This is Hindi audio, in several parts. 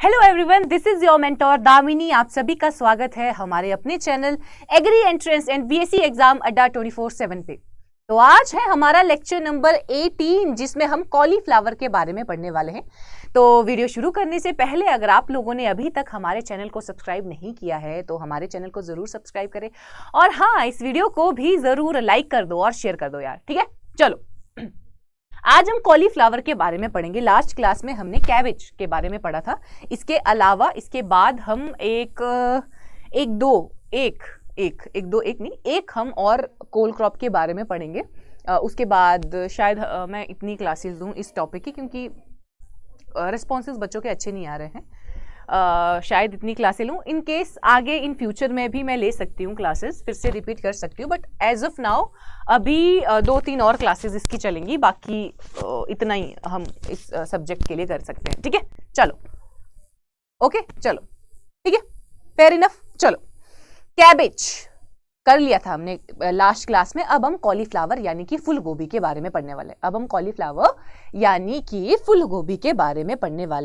Hello everyone, this is your mentor Damini. आप सभी का स्वागत है हमारे अपने channel agri entrance and BSc exam अड्डा 24/7 पे। तो आज है हमारा लेक्चर नंबर 18 जिसमें हम कॉलीफ्लावर के बारे में पढ़ने वाले हैं। तो वीडियो शुरू करने से पहले अगर आप लोगों ने अभी तक हमारे चैनल को सब्सक्राइब नहीं किया है तो हमारे चैनल को जरूर सब्सक्राइब करें और हाँ, इस वीडियो को भी जरूर लाइक कर दो और शेयर कर दो यार, ठीक है। चलो, आज हम कॉलीफ्लावर के बारे में पढ़ेंगे। लास्ट क्लास में हमने कैबेज के बारे में पढ़ा था। इसके अलावा इसके बाद हम एक हम और कोल क्रॉप के बारे में पढ़ेंगे। उसके बाद शायद मैं इतनी क्लासेस दूं इस टॉपिक की, क्योंकि रिस्पॉन्सेज बच्चों के अच्छे नहीं आ रहे हैं। शायद इतनी क्लासें लूँ। इन केस आगे इन फ्यूचर में भी मैं ले सकती हूँ क्लासेस, फिर से रिपीट कर सकती हूँ, बट एज ऑफ नाउ अभी 2-3 और क्लासेस इसकी चलेंगी। बाकी इतना ही हम इस सब्जेक्ट के लिए कर सकते हैं, ठीक है। चलो, ओके, चलो, ठीक है, फेयर इनफ। चलो, कैबेज कर लिया था हमने लास्ट क्लास में। अब हम कॉलीफ्लावर यानी कि फूल गोभी के बारे में पढ़ने वाले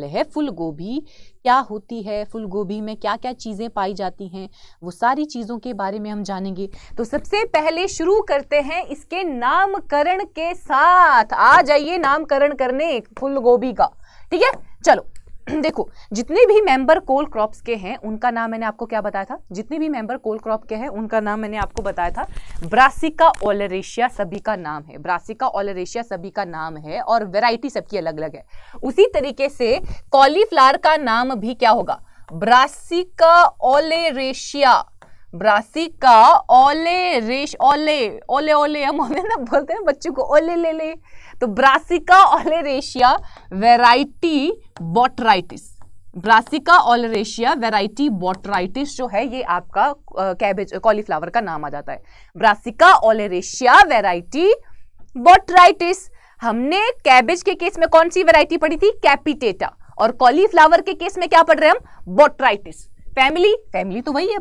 हैं। फूल गोभी क्या होती है, फूल गोभी में क्या क्या चीजें पाई जाती हैं, वो सारी चीजों के बारे में हम जानेंगे। तो सबसे पहले शुरू करते हैं इसके नामकरण के साथ। आ जाइए नामकरण करने फूल गोभी का, ठीक है। चलो देखो, जितने भी मेंबर कोल क्रॉप्स के हैं उनका नाम मैंने आपको क्या बताया था। ब्रासिका ओलेरेशिया सभी का नाम है, और वैरायटी सबकी अलग अलग है। उसी तरीके से कॉलीफ्लावर का नाम भी क्या होगा, ब्रासिका ओलेरेशिया। ओले हम ना बोलते हैं बच्चों को, ओले ले ले। तो ब्रासिका ओलेरेशिया वैरायटी बोट्राइटिस जो है, ये आपका कैबेज कॉलीफ्लावर का नाम आ जाता है। Brassica ओलेरेशिया variety botrytis. हमने कैबेज के केस में कौन सी वैरायटी पढ़ी थी, कैपिटेटा, और कॉलीफ्लावर के केस में क्या पढ़ रहे हैं हम, बोट्राइटिस। फैमिली तो वही है,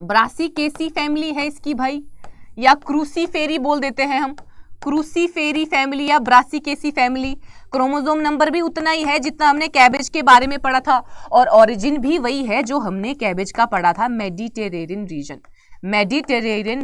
ब्रासिकेसी फैमिली है इसकी भाई, या क्रूसीफेरी बोल देते हैं हम, क्रूसीफेरी फैमिली या ब्रासिकेसी फैमिली। क्रोमोसोम नंबर भी उतना ही है जितना हमने कैबेज के बारे में पढ़ा था, और ओरिजिन भी वही है जो हमने कैबेज का पढ़ा था, मेडिटेरेनियन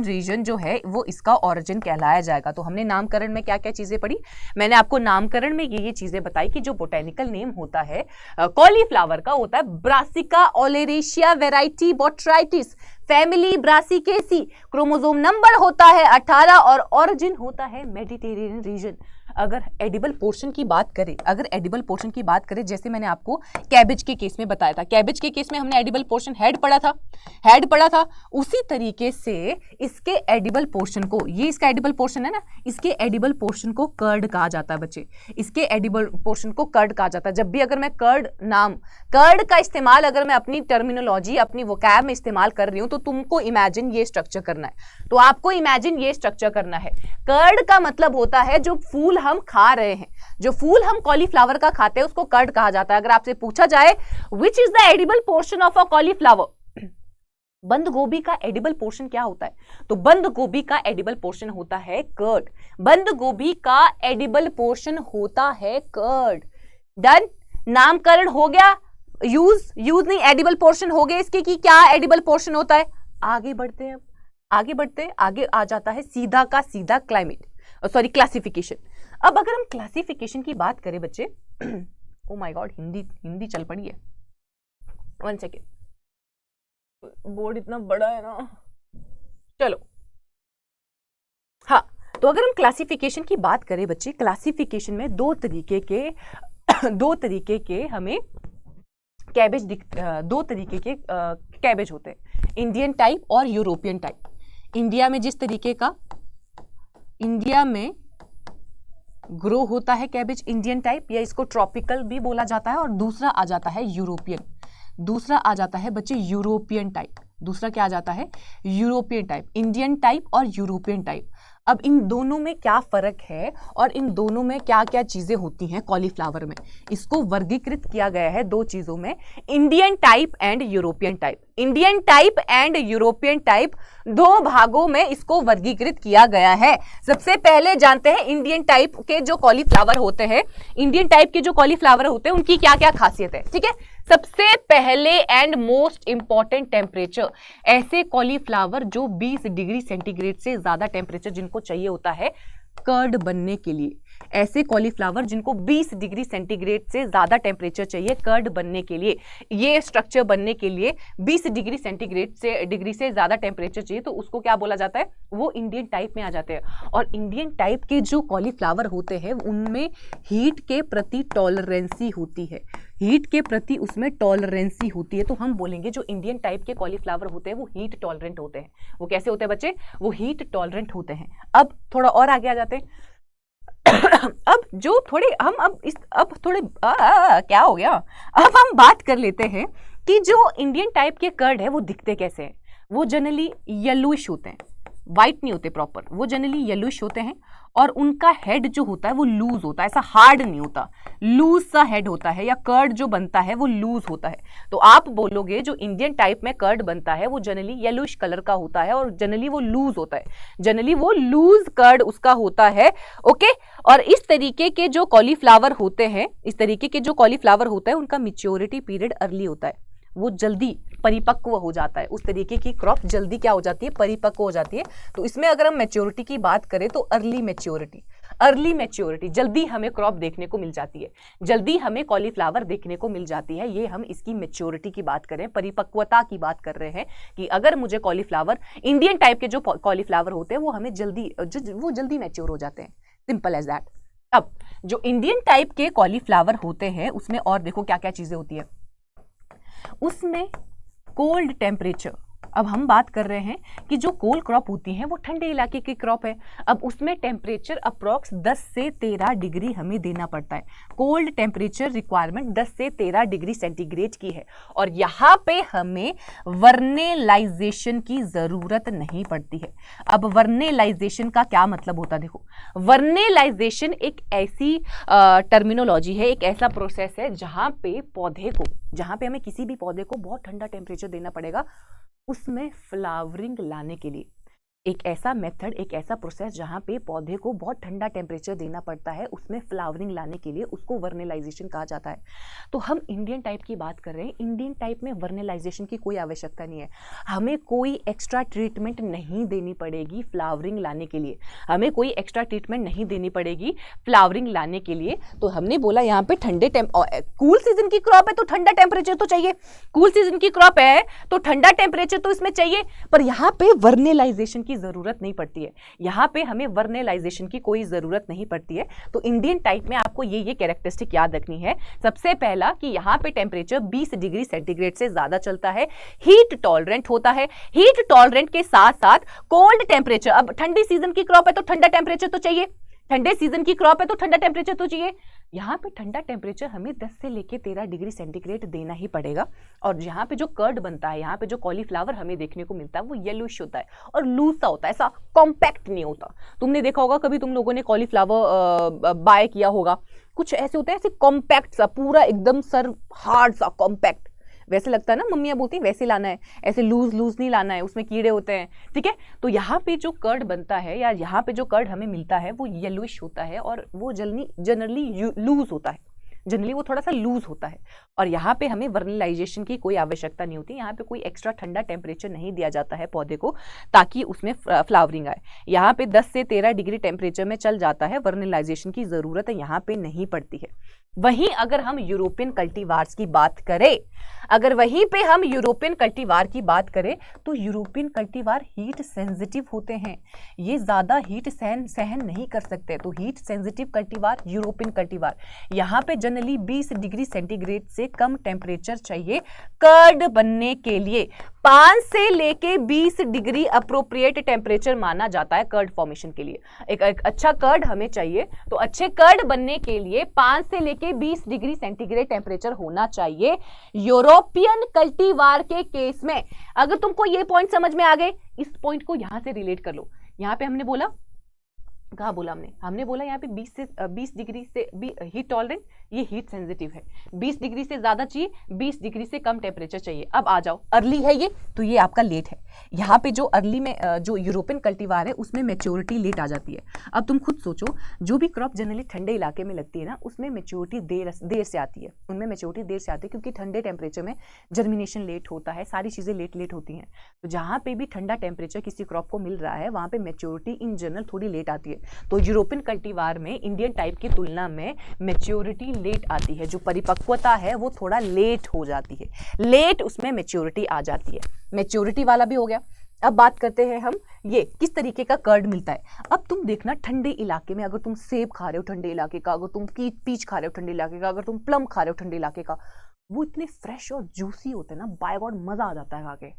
रीजन जो है वो इसका ओरिजिन कहलाया जाएगा। तो हमने नामकरण में क्या क्या चीजें पढ़ी, मैंने आपको नामकरण में ये चीजें बताई कि जो बोटेनिकल नेम होता है कॉलीफ्लावर का होता है brassica ओलेरेशिया variety botrytis, family Brassicaceae, chromosome number होता है 18 और ओरिजिन होता है मेडिटेरेनियन रीजन। अगर एडिबल पोर्शन की बात करें, जैसे मैंने आपको कैबेज के केस में बताया था, कैबेज के केस में हमने एडिबल पोर्शन हेड पढ़ा था। उसी तरीके से इसके एडिबल पोर्शन को, ये इसका एडिबल पोर्शन है ना, इसके एडिबल पोर्शन को कर्ड कहा जाता है बच्चे। इसके एडिबल पोर्शन को कर्ड कहा जाता है। जब भी अगर मैं कर्ड का इस्तेमाल अगर मैं अपनी टर्मिनोलॉजी, अपनी वोकैब में इस्तेमाल कर रही हूं, तो तुमको इमेजिन ये स्ट्रक्चर करना है। तो आपको इमेजिन ये स्ट्रक्चर करना है। कर्ड का मतलब होता है जो फूल हम खा रहे हैं, जो फूल हम कॉलीफ्लावर का खाते हैं उसको कर्ड कहा जाता है। अगर आपसे पूछा जाए which is the edible portion of a cauliflower, बंद गोभी का एडिबल पोर्शन क्या होता है, तो बंद गोभी का एडिबल पोर्शन होता है कर्ड। डन, नामकरण हो गया, यूज नहीं, एडिबल पोर्शन हो गया इसके, कि क्या एडिबल पोर्शन होता है। आगे बढ़ते हैं, आगे आ जाता है सीधा का सीधा क्लासिफिकेशन। अब अगर हम क्लासिफिकेशन की बात करें बच्चे, ओ माय गॉड, हिंदी चल पड़ी है। 1 सेकेंड, बोर्ड इतना बड़ा है ना। चलो, हाँ, तो अगर हम क्लासिफिकेशन की बात करें बच्चे, क्लासिफिकेशन में दो तरीके के हमें कैबेज दो तरीके के कैबेज होते हैं, इंडियन टाइप और यूरोपियन टाइप। इंडिया में ग्रो होता है कैबेज इंडियन टाइप, या इसको ट्रॉपिकल भी बोला जाता है, और दूसरा आ जाता है बच्चे यूरोपियन टाइप। दूसरा क्या आ जाता है, यूरोपियन टाइप, इंडियन टाइप और यूरोपियन टाइप। अब इन दोनों में क्या फर्क है और इन दोनों में क्या क्या चीजें होती हैं कॉलीफ्लावर में, इसको वर्गीकृत किया गया है दो चीजों में, Indian type and European type. Indian type and European type दो भागों में इसको वर्गीकृत किया गया है। सबसे पहले जानते हैं इंडियन टाइप के जो कॉलीफ्लावर होते हैं, इंडियन टाइप के जो कॉलीफ्लावर होते हैं उनकी क्या क्या खासियत है। ठीक है, सबसे पहले एंड मोस्ट इंपॉर्टेंट टेम्परेचर, ऐसे कॉलीफ्लावर जो 20 डिग्री सेंटीग्रेड से ज्यादा टेम्परेचर जिनको चाहिए होता है कर्ड बनने के लिए, ऐसे कॉलीफ्लावर जिनको 20 डिग्री सेंटीग्रेड से ज्यादा टेम्परेचर चाहिए कर्ड बनने के लिए, ये स्ट्रक्चर बनने के लिए 20 डिग्री सेंटीग्रेड से ज्यादा टेम्परेचर चाहिए, तो उसको क्या बोला जाता है, वो इंडियन टाइप में आ जाते हैं। और इंडियन टाइप के जो कॉलीफ्लावर होते हैं उनमें हीट के प्रति टॉलरेंसी होती है, हीट के प्रति उसमें टॉलरेंसी होती है। तो हम बोलेंगे जो इंडियन टाइप के कॉलीफ्लावर होते हैं वो हीट टॉलरेंट होते हैं। वो कैसे होते हैं बच्चे, वो हीट टॉलरेंट होते हैं। अब थोड़ा और आगे आ जाते हैं। अब जो थोड़े हम अब थोड़े क्या हो गया, अब हम बात कर लेते हैं कि जो इंडियन टाइप के कर्ड है वो दिखते कैसे हैं। वो जनरली येलोइश होते हैं, व्हाइट नहीं होते प्रॉपर, वो जनरली येलोइश होते हैं और उनका हेड जो होता है वो लूज होता है, ऐसा हार्ड नहीं होता, लूज सा हेड होता है, या कर्ड जो बनता है वो लूज होता है। तो आप बोलोगे जो इंडियन टाइप में कर्ड बनता है वो जनरली येलोइश कलर का होता है और जनरली वो लूज होता है, जनरली वो लूज कर्ड उसका होता है। ओके, और इस तरीके के जो कॉलीफ्लावर होते हैं, इस तरीके के जो कॉलीफ्लावर होता है उनका मैच्योरिटी पीरियड अर्ली होता है, वो जल्दी परिपक्व हो जाता है। उस तरीके की क्रॉप जल्दी क्या हो जाती है, परिपक्व हो जाती है। तो इसमें अगर हम मैच्योरिटी की बात करें तो अर्ली मैच्योरिटी, जल्दी हमें क्रॉप देखने को मिल जाती है, जल्दी हमें कॉलीफ्लावर देखने को मिल जाती है। ये हम इसकी मैच्योरिटी की बात करें, परिपक्वता की बात कर रहे हैं कि अगर मुझे कॉलीफ्लावर, इंडियन टाइप के जो कॉलीफ्लावर होते हैं वो हमें जल्दी मैच्योर हो जाते हैं, सिंपल एज दैट। अब जो इंडियन टाइप के कॉलीफ्लावर होते हैं उसमें और देखो क्या क्या चीजें होती है, उसमें कोल्ड टेम्परेचर। अब हम बात कर रहे हैं कि जो कोल्ड क्रॉप होती है वो ठंडे इलाके की क्रॉप है। अब उसमें टेम्परेचर अप्रॉक्स 10 से 13 डिग्री हमें देना पड़ता है, कोल्ड टेम्परेचर रिक्वायरमेंट 10 से 13 डिग्री सेंटीग्रेड की है। और यहाँ पे हमें वर्नेलाइजेशन की जरूरत नहीं पड़ती है। अब वर्नेलाइजेशन का क्या मतलब होता है, देखो वर्नेलाइजेशन एक ऐसी टर्मिनोलॉजी है, एक ऐसा प्रोसेस है जहाँ पे हमें किसी भी पौधे को बहुत ठंडा टेम्परेचर देना पड़ेगा उसमें फ्लावरिंग लाने के लिए। एक ऐसा मेथड, एक ऐसा प्रोसेस जहां पे पौधे को बहुत ठंडा टेम्परेचर देना पड़ता है उसमें फ्लावरिंग लाने के लिए, उसको वर्नेलाइजेशन कहा जाता है। तो हम इंडियन टाइप की बात कर रहे हैं, इंडियन टाइप में वर्नेलाइजेशन की कोई आवश्यकता नहीं है, हमें कोई एक्स्ट्रा ट्रीटमेंट नहीं देनी पड़ेगी फ्लावरिंग लाने के लिए, हमें कोई एक्स्ट्रा ट्रीटमेंट नहीं देनी पड़ेगी फ्लावरिंग लाने के लिए। तो हमने बोला यहाँ पे कूल सीजन की क्रॉप है तो ठंडा टेम्परेचर तो चाहिए, कूल सीजन की क्रॉप है तो ठंडा टेम्परेचर तो इसमें चाहिए, पर यहाँ पे वर्नेलाइजेशन की जरूरत नहीं पड़ती है, यहां पे हमें वर्नेलाइजेशन की कोई जरूरत नहीं पड़ती है। तो इंडियन टाइप में आपको ये कैरेक्टरिस्टिक याद रखनी है। सबसे पहला कि यहां पे टेम्परेचर 20 डिग्री सेंटीग्रेड से ज्यादा चलता है, हीट टॉलरेंट होता है, हीट टॉलरेंट के साथ साथ कोल्ड टेम्परेचर। अब ठंडी सीजन की क्रॉप है तो ठंडा टेम्परेचर तो चाहिए, ठंडे सीजन की क्रॉप है तो ठंडा टेम्परेचर तो चाहिए। यहाँ पे ठंडा टेम्परेचर हमें 10 से लेके 13 डिग्री सेंटीग्रेड देना ही पड़ेगा। और यहाँ पे जो कर्ड बनता है, यहाँ पे जो कॉलीफ्लावर हमें देखने को मिलता है वो येलोइश होता है और लूज सा होता है, ऐसा कॉम्पैक्ट नहीं होता। तुमने देखा होगा कभी तुम लोगों ने कॉलीफ्लावर बाय किया होगा, कुछ ऐसे होते हैं ऐसे कॉम्पैक्ट सा, पूरा एकदम सर हार्ड सा कॉम्पैक्ट, वैसे लगता है ना, मम्मियाँ बोलती हैं वैसे लाना है, ऐसे लूज नहीं लाना है, उसमें कीड़े होते हैं। ठीक है, तो यहाँ पे जो कर्ड बनता है या यहाँ पे जो कर्ड हमें मिलता है वो येलोइश होता है और वो जनरली लूज होता है, जनरली वो थोड़ा सा लूज होता है। और यहाँ पे हमें वर्नेलाइजेशन की कोई आवश्यकता नहीं होती, यहाँ पे कोई एक्स्ट्रा ठंडा टेम्परेचर नहीं दिया जाता है पौधे को ताकि उसमें फ्लावरिंग आए। यहाँ पे 10 से 13 डिग्री टेम्परेचर में चल जाता है, वर्नेलाइजेशन की जरूरत यहाँ पे नहीं पड़ती है। वहीं अगर हम यूरोपियन कल्टीवार्स की बात करें, अगर वहीं पे हम यूरोपियन कल्टीवार की बात करें तो यूरोपियन कल्टीवार हीट सेंसिटिव होते हैं, ये ज्यादा हीट सहन नहीं कर सकते। तो heat sensitive cultivar European cultivar, यहाँ पे जनरली 20 डिग्री सेंटीग्रेड से कम टेम्परेचर चाहिए कर्ड बनने के लिए। 5 से लेके 20 डिग्री अप्रोप्रिएट टेम्परेचर माना जाता है कर्ड फॉर्मेशन के लिए। एक अच्छा कर्ड हमें चाहिए, तो अच्छे कर्ड बनने के लिए 5 से लेके 20 डिग्री सेंटीग्रेड टेम्परेचर होना चाहिए। यूरोपियन कल्टीवार के केस में अगर तुमको ये पॉइंट समझ में आ गए, इस पॉइंट को यहां से रिलेट कर लो। यहां पे हमने बोला कहाँ बोला हमने? हमने बोला यहाँ पे 20 डिग्री से हीट टॉलरेंट, ये हीट सेंसिटिव है। 20 डिग्री से ज्यादा चाहिए, 20 डिग्री से कम टेम्परेचर चाहिए। अब आ जाओ, अर्ली है ये, तो ये आपका लेट है। यहाँ पे जो अर्ली में जो यूरोपियन कल्टीवार है उसमें मेच्योरिटी लेट आ जाती है। अब तुम खुद सोचो, जो भी क्रॉप जनरली ठंडे इलाके में लगती है ना, उसमें मेच्योरिटी देर से आती है, उनमें मेच्योरिटी देर से आती है, क्योंकि ठंडे टेम्परेचर में जर्मिनेशन लेट होता है, सारी चीज़ें लेट होती हैं। तो जहाँ पे भी ठंडा टेम्परेचर किसी क्रॉप को मिल रहा है, वहाँ पे मेच्योरिटी इन जनरल थोड़ी लेट आती है। तो यूरोपियन कल्टीवार में इंडियन टाइप की तुलना में मेच्योरिटी लेट आती है, जो परिपक्वता है वो थोड़ा लेट हो जाती है, लेट उसमें मेच्योरिटी आ जाती है। मेच्योरिटी वाला भी हो गया। अब बात करते हैं हम ये किस तरीके का कर्ड मिलता है। अब तुम देखना, ठंडे इलाके में अगर तुम सेब खा रहे हो ठंडे इलाके का, अगर तुम पीच खा रहे हो ठंडे इलाके का, अगर तुम प्लम खा रहे हो ठंडे इलाके का, वो इतने फ्रेश और जूसी होते हैं ना, बाय गॉड मजा आ जाता है खा के।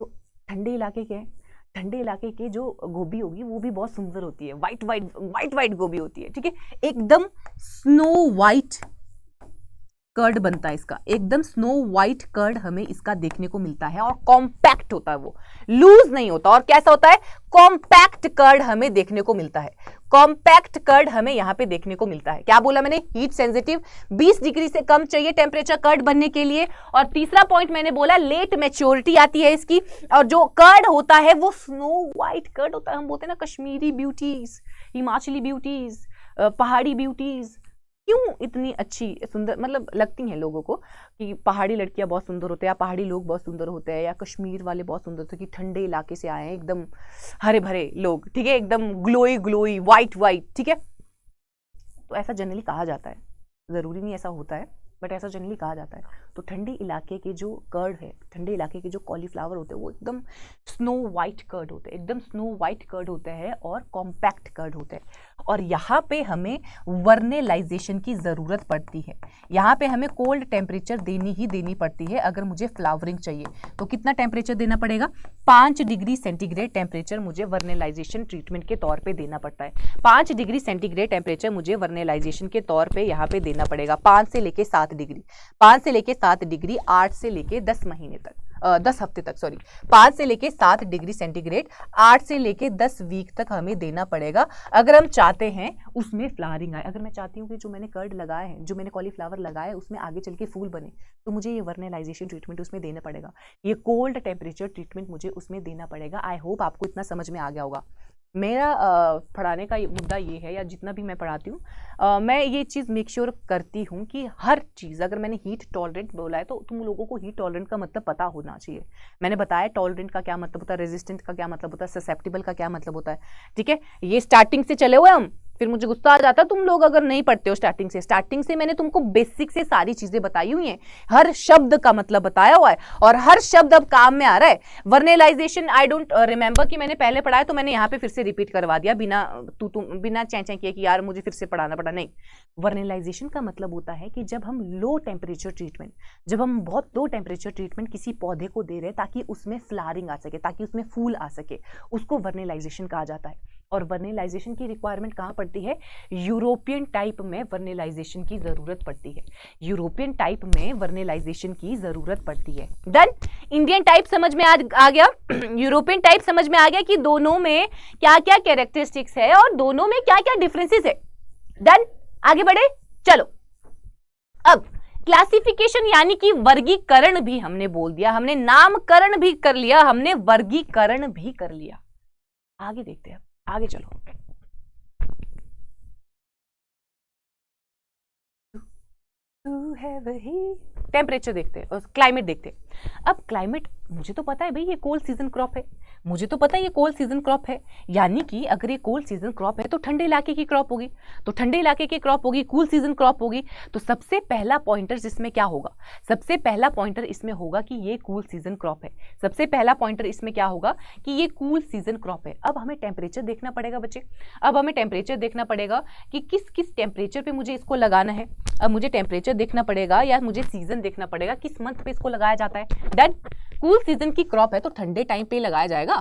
तो ठंडे इलाके के ठंडे इलाके के जो गोभी होगी वो भी बहुत सुंदर होती है, वाइट गोभी होती है, ठीक है, एकदम स्नो वाइट कर्ड बनता है इसका, एकदम स्नो वाइट कर्ड हमें इसका देखने को मिलता है, और कॉम्पैक्ट होता है, वो लूज नहीं होता। और कैसा होता है? कॉम्पैक्ट कर्ड हमें देखने को मिलता है, कॉम्पैक्ट कर्ड हमें यहां पे देखने को मिलता है। क्या बोला मैंने? हीट सेंसिटिव, 20 डिग्री से कम चाहिए टेम्परेचर कर्ड बनने के लिए। और तीसरा पॉइंट मैंने बोला, लेट मैच्योरिटी आती है इसकी, और जो कर्ड होता है वो स्नो वाइट कर्ड होता है। हम बोलते हैं ना कश्मीरी ब्यूटीज, हिमाचली ब्यूटीज, पहाड़ी ब्यूटीज, क्यों इतनी अच्छी सुंदर मतलब लगती हैं लोगों को कि पहाड़ी लड़कियां बहुत सुंदर होते हैं, या पहाड़ी लोग बहुत सुंदर होते हैं, या कश्मीर वाले बहुत सुंदर होते हैं, कि ठंडे इलाके से आए हैं एकदम हरे भरे लोग, ठीक है, एकदम ग्लोई वाइट, ठीक है। तो ऐसा जनरली कहा जाता है, जरूरी नहीं ऐसा होता है, बट ऐसा जनरली कहा जाता है। तो ठंडे इलाके के जो कर्ड है, ठंडे इलाके के जो कॉलीफ्लावर होते हैं, वो एकदम स्नो वाइट कर्ड होते हैं, एकदम स्नो वाइट कर्ड होते हैं, और कॉम्पैक्ट कर्ड होते हैं। और यहाँ पे हमें वर्नेलाइजेशन की ज़रूरत पड़ती है, यहाँ पे हमें कोल्ड टेम्परेचर देनी पड़ती है अगर मुझे फ्लावरिंग चाहिए। तो कितना टेम्परेचर देना पड़ेगा? 5 डिग्री सेंटीग्रेड टेम्परेचर मुझे वर्नेलाइजेशन ट्रीटमेंट के तौर पे देना पड़ता है। 5 डिग्री सेंटीग्रेड टेम्परेचर मुझे वर्नेलाइजेशन के तौर पे यहाँ पे देना पड़ेगा। 5 से लेके 7 डिग्री, 5 से लेके 7 डिग्री, 8 से लेके 10 महीने तक, 10 हफ्ते तक, सॉरी, 5 से लेके 7 डिग्री सेंटीग्रेड, 8 से लेके 10 वीक तक हमें देना पड़ेगा अगर हम चाहते हैं उसमें फ्लावरिंग आए। अगर मैं चाहती हूँ कि जो मैंने कर्ड लगाए हैं, जो मैंने कॉलीफ्लावर लगाए हैं, उसमें आगे चल के फूल बने, तो मुझे ये वर्नेलाइजेशन ट्रीटमेंट उसमें देना पड़ेगा, ये कोल्ड टेम्परेचर ट्रीटमेंट मुझे उसमें देना पड़ेगा। आई होप आपको इतना समझ में आ गया होगा। मेरा पढ़ाने का मुद्दा ये है, या जितना भी मैं पढ़ाती हूँ, मैं ये चीज़ मेक श्योर करती हूँ कि हर चीज़, अगर मैंने हीट टॉलरेंट बोला है तो तुम लोगों को हीट टॉलरेंट का मतलब पता होना चाहिए। मैंने बताया टॉलरेंट का क्या मतलब होता है, रेजिस्टेंट का क्या मतलब होता है, ससेप्टिबल का क्या मतलब होता है, ठीक है। ये स्टार्टिंग से चले हुए हम, फिर मुझे गुस्सा आ जाता है तुम लोग अगर नहीं पढ़ते हो स्टार्टिंग से मैंने तुमको बेसिक से सारी चीजें बताई हुई हैं, हर शब्द का मतलब बताया हुआ है, और हर शब्द अब काम में आ रहा है। वर्नेलाइजेशन आई डोंट रिमेंबर कि मैंने पहले पढ़ाया, तो मैंने यहाँ पे फिर से रिपीट करवा दिया बिना बिना चैं किए कि यार मुझे फिर से पढ़ाना पड़ा। नहीं, वर्नेलाइजेशन का मतलब होता है कि जब हम लो टेम्परेचर ट्रीटमेंट, जब हम बहुत लो टेम्परेचर ट्रीटमेंट किसी पौधे को दे रहे हैं ताकि उसमें फ्लावरिंग आ सके, ताकि उसमें फूल आ सके, उसको वर्नेलाइजेशन कहा जाता है। और वर्नेलाइजेशन की रिक्वायरमेंट कहाँ पड़ती है? यूरोपियन टाइप में वर्नेलाइजेशन की जरूरत पड़ती है, यूरोपियन टाइप में वर्नेलाइजेशन की जरूरत पड़ती है। डन। इंडियन टाइप समझ में आ गया, यूरोपियन टाइप समझ में आ गया कि दोनों में क्या क्या कैरेक्टरिस्टिक्स है और दोनों में क्या क्या डिफरेंसेस है। डन, आगे बढ़े, चलो। अब क्लासिफिकेशन यानी कि वर्गीकरण भी हमने बोल दिया, हमने नामकरण भी कर लिया, हमने वर्गीकरण भी कर लिया। आगे देखते हैं, आगे चलो। टेम्परेचर देखते हैं और क्लाइमेट देखते हैं। अब क्लाइमेट, मुझे तो पता है भाई ये कोल्ड सीजन क्रॉप है, मुझे तो पता है ये कोल्ड सीजन क्रॉप है, यानी कि अगर ये कोल्ड सीजन क्रॉप है तो ठंडे इलाके की क्रॉप होगी, तो ठंडे इलाके की क्रॉप होगी, कूल सीजन क्रॉप होगी। तो सबसे पहला पॉइंटर इसमें क्या होगा? सबसे पहला पॉइंटर इसमें होगा कि ये कूल सीजन क्रॉप है। सबसे पहला पॉइंटर इसमें क्या होगा कि ये कूल सीजन क्रॉप है। अब हमें टेम्परेचर देखना पड़ेगा बच्चे, अब हमें टेम्परेचर देखना पड़ेगा कि किस किस टेम्परेचर पे मुझे इसको लगाना है। अब मुझे टेम्परेचर देखना पड़ेगा या मुझे सीजन देखना पड़ेगा, किस मंथ पे इसको लगाया जाता है। डन। कूल सीजन की क्रॉप है तो ठंडे टाइम पे लगाया जाएगा,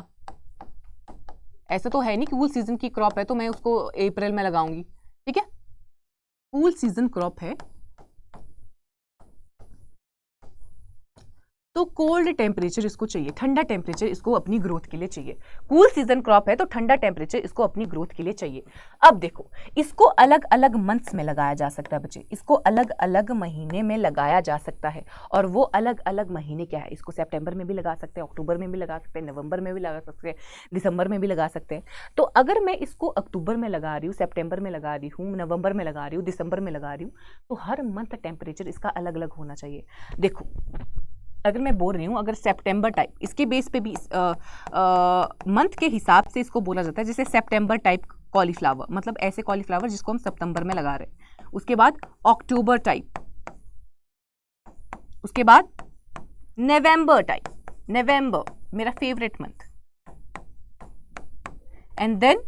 ऐसा तो है नहीं कि कूल सीजन की क्रॉप है तो मैं उसको अप्रैल में लगाऊंगी, ठीक है। कूल सीजन क्रॉप है तो कोल्ड टेम्परेचर इसको चाहिए, ठंडा टेम्परेचर इसको अपनी ग्रोथ के लिए चाहिए। कूल सीजन क्रॉप है तो ठंडा टेम्परेचर इसको अपनी ग्रोथ के लिए चाहिए। अब देखो, इसको अलग अलग मंथ्स में लगाया जा सकता है बच्चे, इसको अलग अलग महीने में लगाया जा सकता है। और वो अलग अलग महीने क्या है, इसको सितंबर में भी लगा सकते हैं, अक्टूबर में भी लगा सकते हैं, नवंबर में भी लगा सकते हैं, दिसंबर में भी लगा सकते हैं। तो अगर मैं इसको अक्टूबर में लगा रही हूँ, सितंबर में लगा रही हूँ, नवंबर में लगा रही हूँ, दिसंबर में लगा रही हूँ, तो हर मंथ टेम्परेचर इसका अलग अलग होना चाहिए। देखो, अगर मैं बोल रही हूँ, अगर सितंबर टाइप, इसके बेस पे भी मंथ के हिसाब से इसको बोला जाता है, जैसे सितंबर टाइप कॉलीफ्लावर, मतलब ऐसे कॉलीफ्लावर जिसको हम सितंबर में लगा रहे हैं। उसके बाद अक्टूबर टाइप, उसके बाद नवंबर टाइप, नवंबर मेरा favourite month, and then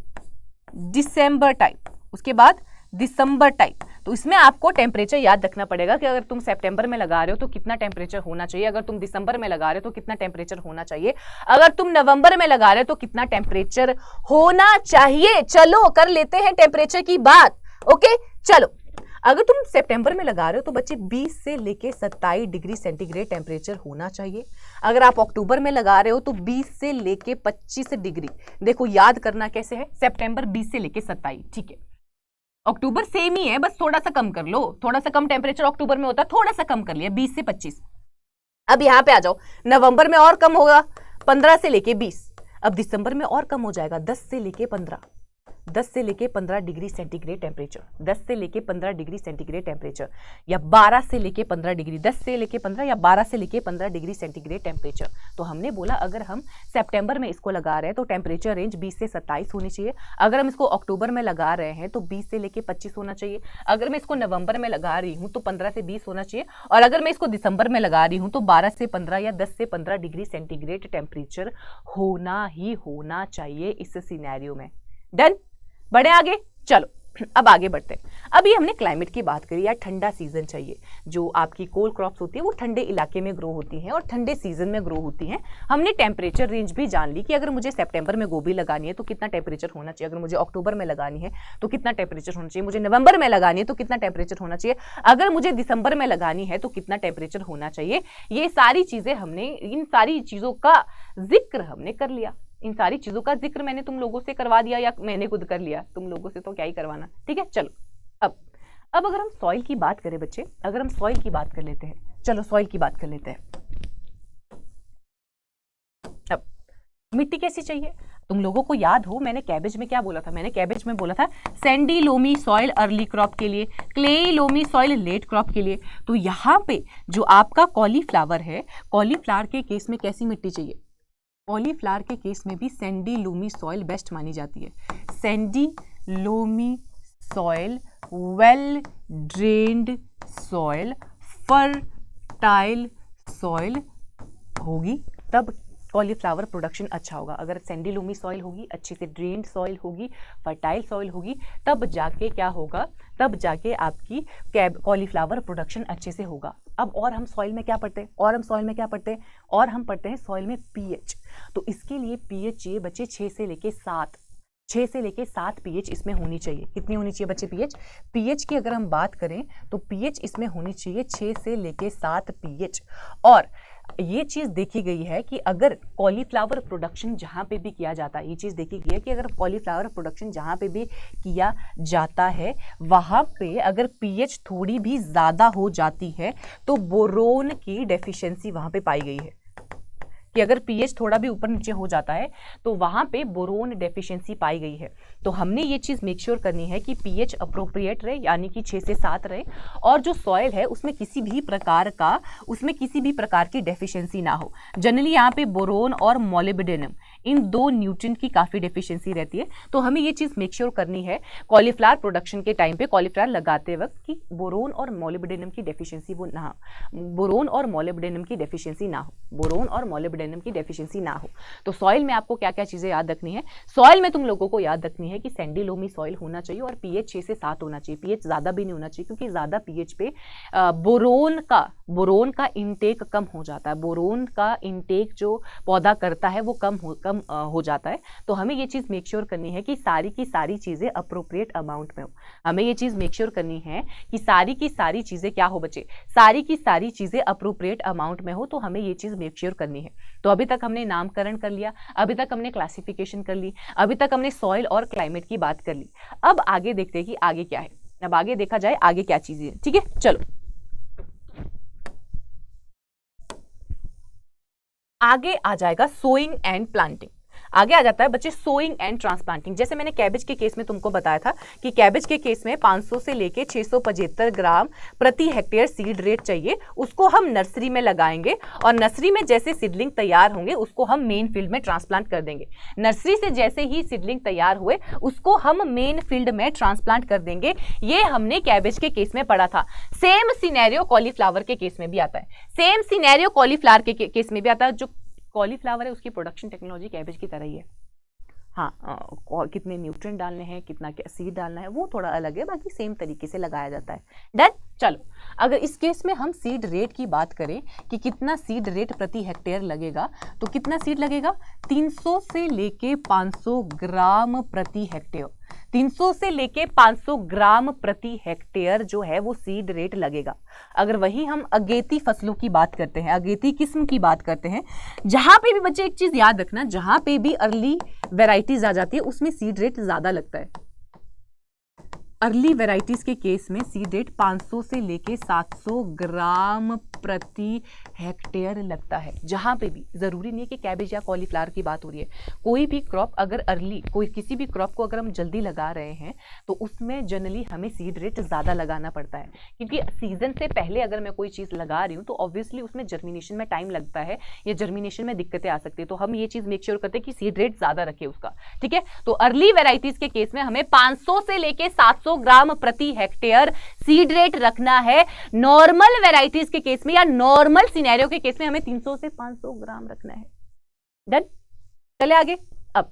December type, उसके बाद दिसंबर टाइप। तो इसमें आपको टेम्परेचर याद रखना पड़ेगा कि अगर तुम सितंबर में लगा रहे हो तो कितना टेम्परेचर होना चाहिए, अगर तुम दिसंबर में लगा रहे हो तो कितना टेम्परेचर होना चाहिए, अगर तुम नवंबर में लगा रहे हो तो कितना टेम्परेचर होना चाहिए। चलो कर लेते हैं टेम्परेचर की बात। ओके, चलो, अगर तुम सितंबर में लगा रहे हो तो बच्चे 20 से लेके 27 डिग्री सेंटीग्रेड टेम्परेचर होना चाहिए। अगर आप अक्टूबर में लगा रहे हो तो 20 से लेके 25 डिग्री। देखो याद करना कैसे है, सितंबर 20 से लेके 27, ठीक है। अक्टूबर सेम ही है, बस थोड़ा सा कम कर लो, थोड़ा सा कम टेम्परेचर अक्टूबर में होता है, थोड़ा सा कम कर लिया, 20 से 25। अब यहां पे आ जाओ, नवंबर में और कम होगा, 15 से लेके 20। अब दिसंबर में और कम हो जाएगा, 10 से लेके 15, 10 से लेके 15 डिग्री सेंटीग्रेड टेम्परेचर, 10 से लेके 15 डिग्री सेंटीग्रेड टेम्परेचर, या 12 से लेके 15 डिग्री, 10 से लेके 15 या 12 से लेके 15 डिग्री सेंटीग्रेड टेम्परेचर। तो हमने बोला अगर हम सितंबर में इसको लगा रहे हैं तो टेम्परेचर रेंज 20 से 27 होनी चाहिए। अगर हम इसको अक्टूबर में लगा रहे हैं तो 20 से लेके 25 होना चाहिए। अगर मैं इसको नवंबर में लगा रही हूँ तो 15 से 20 होना चाहिए। और अगर मैं इसको दिसंबर में लगा रही हूँ तो 12 से 15 या 10 से 15 डिग्री सेंटीग्रेड टेम्परेचर होना ही होना चाहिए इस सिनेरियो में। डन, बढ़े आगे, चलो अब आगे बढ़ते हैं। अभी हमने क्लाइमेट की बात करी, यार ठंडा सीजन चाहिए। जो आपकी कोल्ड क्रॉप्स होती है वो ठंडे इलाके में ग्रो होती हैं और ठंडे सीजन में ग्रो होती हैं। हमने टेम्परेचर रेंज भी जान ली कि अगर मुझे सितंबर में गोभी लगानी है तो कितना टेम्परेचर होना चाहिए, अगर मुझे अक्टूबर में लगानी है तो कितना टेम्परेचर होना चाहिए, मुझे नवंबर में लगानी है तो कितना टेम्परेचर होना चाहिए, अगर मुझे दिसंबर में लगानी है तो कितना टेम्परेचर होना चाहिए। ये सारी चीजें हमने, इन सारी चीजों का जिक्र हमने कर लिया। इन सारी चीजों का जिक्र मैंने तुम लोगों से करवा दिया या मैंने खुद कर लिया, तुम लोगों से तो क्या ही करवाना, ठीक है। चलो अब अगर हम सॉइल की बात करें बच्चे, अगर हम सॉइल की बात कर लेते हैं, चलो सॉइल की बात कर लेते हैं। अब मिट्टी कैसी चाहिए, तुम लोगों को याद हो मैंने कैबेज में क्या बोला था, मैंने कैबेज में बोला था sandy loamy soil early crop के लिए, clayey loamy soil late crop के लिए। तो यहाँ पे जो आपका कॉलीफ्लावर है, कॉलीफ्लावर के केस में कैसी मिट्टी चाहिए, कॉलीफ्लावर के केस में भी सैंडी लोमी सॉइल बेस्ट मानी जाती है। Sandy loamy soil, well drained soil, fertile soil होगी तब कॉलीफ्लावर प्रोडक्शन अच्छा होगा। अगर सैंडी लोमी सॉइल होगी, अच्छे से ड्रेन्ड सॉइल होगी, फर्टाइल सॉइल होगी, तब जाके क्या होगा, तब जाके आपकी कॉलीफ्लावर प्रोडक्शन अच्छे से होगा। अब और हम सॉइल में क्या पढ़ते हैं, और हम सॉइल में क्या पढ़ते हैं, और हम पढ़ते हैं सॉइल में पीएच। तो इसके लिए पीएच चाहिए बच्चे 6 से लेके 7, 6 से लेके 7 पीएच इसमें होनी चाहिए। कितनी होनी चाहिए बच्चे पीएच, पीएच की अगर हम बात करें तो पीएच इसमें होनी चाहिए 6 से लेके 7 पीएच। और ये चीज देखी गई है कि अगर कॉलीफ्लावर प्रोडक्शन जहां पे भी किया जाता है, ये चीज देखी गई है कि अगर कॉलीफ्लावर प्रोडक्शन जहां पे भी किया जाता है वहां पे अगर पीएच थोड़ी भी ज्यादा हो जाती है तो बोरोन की डेफिशिएंसी वहां पे पाई गई है, कि अगर पीएच थोड़ा भी ऊपर नीचे हो जाता है तो वहां पे बोरोन डेफिशिएंसी पाई गई है। तो हमने ये चीज मेक श्योर करनी है कि पीएच अप्रोप्रिएट रहे, यानी कि 6 से 7 रहे, और जो सॉइल है उसमें किसी भी प्रकार की डेफिशिएंसी ना हो। जनरली यहाँ पे बोरोन और मोलिब्डेनम, इन 2 न्यूट्रिएंट की काफी डेफिशिएंसी रहती है। तो हमें ये चीज मेक श्योर करनी है कॉलीफ्लावर प्रोडक्शन के टाइम पे, कॉलीफ्लावर लगाते वक्त, कि बोरोन और मोलिब्डेनम की डेफिशिएंसी वो ना, बोरोन और मोलिब्डेनम की डेफिशिएंसी ना हो, बोरोन और मोलिब्डेनम की डेफिशिएंसी ना हो। तो सॉइल में आपको क्या क्या चीजें याद रखनी है, सॉइल में तुम लोगों को याद रखनी है कि सैंडी लोमी सॉइल होना चाहिए और पीएच 6 से 7 होना चाहिए। पीएच ज्यादा भी नहीं होना चाहिए क्योंकि ज्यादा पीएच पे बोरोन का इंटेक कम हो जाता है। बोरोन का इंटेक जो पौधा करता है वो कम कम हो जाता है। तो हमें ये चीज़ मेक श्योर करनी है कि सारी की सारी चीज़ें अप्रोप्रिएट अमाउंट में हो। हमें ये चीज़ मेक श्योर करनी है कि सारी की सारी चीज़ें क्या हो बच्चे, सारी की सारी चीज़ें अप्रोप्रिएट अमाउंट में हो। तो हमें ये चीज़ मेक श्योर करनी है। तो अभी तक हमने नामकरण कर लिया, अभी तक हमने क्लासिफिकेशन कर ली, अभी तक हमने सॉइल और क्लाइमेट की बात कर ली। अब आगे देखते हैं कि आगे क्या है। अब आगे देखा जाए आगे क्या चीजें हैं। ठीक है, चलो आगे आ जाएगा सोइंग एंड प्लांटिंग। आगे आ जाता है बच्चे सोइंग एंड ट्रांसप्लांटिंग। जैसे मैंने कैबेज के केस में तुमको बताया था कि कैबेज के केस में 500 से लेके 675 ग्राम प्रति हेक्टेयर सीड रेट चाहिए। उसको हम नर्सरी में लगाएंगे और नर्सरी में जैसे सीडलिंग तैयार होंगे उसको हम मेन फील्ड में ट्रांसप्लांट कर देंगे। नर्सरी से जैसे ही सीडलिंग तैयार हुए उसको हम मेन फील्ड में ट्रांसप्लांट कर देंगे। ये हमने कैबेज के केस में पढ़ा था। सेम सिनेरियो कॉलीफ्लावर के केस में भी आता है। सेम सिनेरियो कॉलीफ्लावर के केस में भी आता है। जो कॉलीफ्लावर है उसकी प्रोडक्शन टेक्नोलॉजी कैबेज की तरह ही है। हाँ, कितने न्यूट्रिएंट डालने हैं, कितना सीड डालना है वो थोड़ा अलग है, बाकी सेम तरीके से लगाया जाता है। डन। चलो अगर इस केस में हम सीड रेट की बात करें कि कितना सीड रेट प्रति हेक्टेयर लगेगा, तो कितना सीड लगेगा, 300 से लेके 500 ग्राम प्रति हेक्टेयर। 300 से लेके 500 ग्राम प्रति हेक्टेयर जो है वो सीड रेट लगेगा। अगर वही हम अगेती फसलों की बात करते हैं, अगेती किस्म की बात करते हैं, जहां पे भी बच्चे एक चीज याद रखना, जहां पे भी अर्ली वेराइटीज आ जाती है उसमें सीड रेट ज्यादा लगता है। अर्ली वेराइटीज के केस में सीड रेट 500 से लेके 700 ग्राम प्रति हेक्टेयर लगता है। जहां पे भी, जरूरी नहीं है कि कैबेज या कॉलीफ्लावर की बात हो रही है, कोई भी क्रॉप अगर अर्ली, कोई किसी भी क्रॉप को अगर हम जल्दी लगा रहे हैं तो उसमें जनरली हमें सीड रेट ज्यादा लगाना पड़ता है। क्योंकि सीजन से पहले अगर मैं कोई चीज लगा रही हूँ तो ऑब्वियसली उसमें जर्मिनेशन में टाइम लगता है या जर्मिनेशन में दिक्कतें आ सकती है। तो हम ये चीज मेक श्योर करते हैं कि सीड रेट ज्यादा रखे उसका। ठीक है, तो अर्ली वेराइटीज के केस में हमें 500 से लेके 700 ग्राम प्रति हेक्टेयर सीड रेट रखना है। नॉर्मल वेराइटीज के केस में या नॉर्मल सिनेरियो के केस में हमें 300 से 500 ग्राम रखना है। डन। चले आगे। अब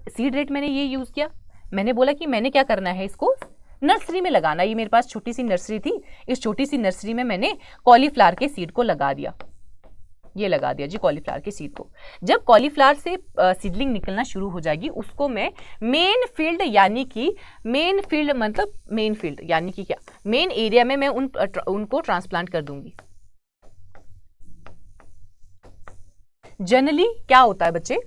सीड रेट मैंने ये यूज किया, मैंने बोला कि मैंने क्या करना है, इसको नर्सरी में लगाना। ये मेरे पास छोटी सी नर्सरी थी, इस छोटी सी नर्सरी में मैंने कॉलीफ्लावर के सीड को लगा दिया। ये लगा दिया जी कॉलीफ्लावर के सीड को। जब कॉलीफ्लावर से सीडलिंग निकलना शुरू हो जाएगी उसको मैं मेन फील्ड यानी कि मेन फील्ड मतलब मेन फील्ड यानी कि क्या, मेन एरिया में मैं उनको ट्रांसप्लांट कर दूंगी। जनरली क्या होता है बच्चे,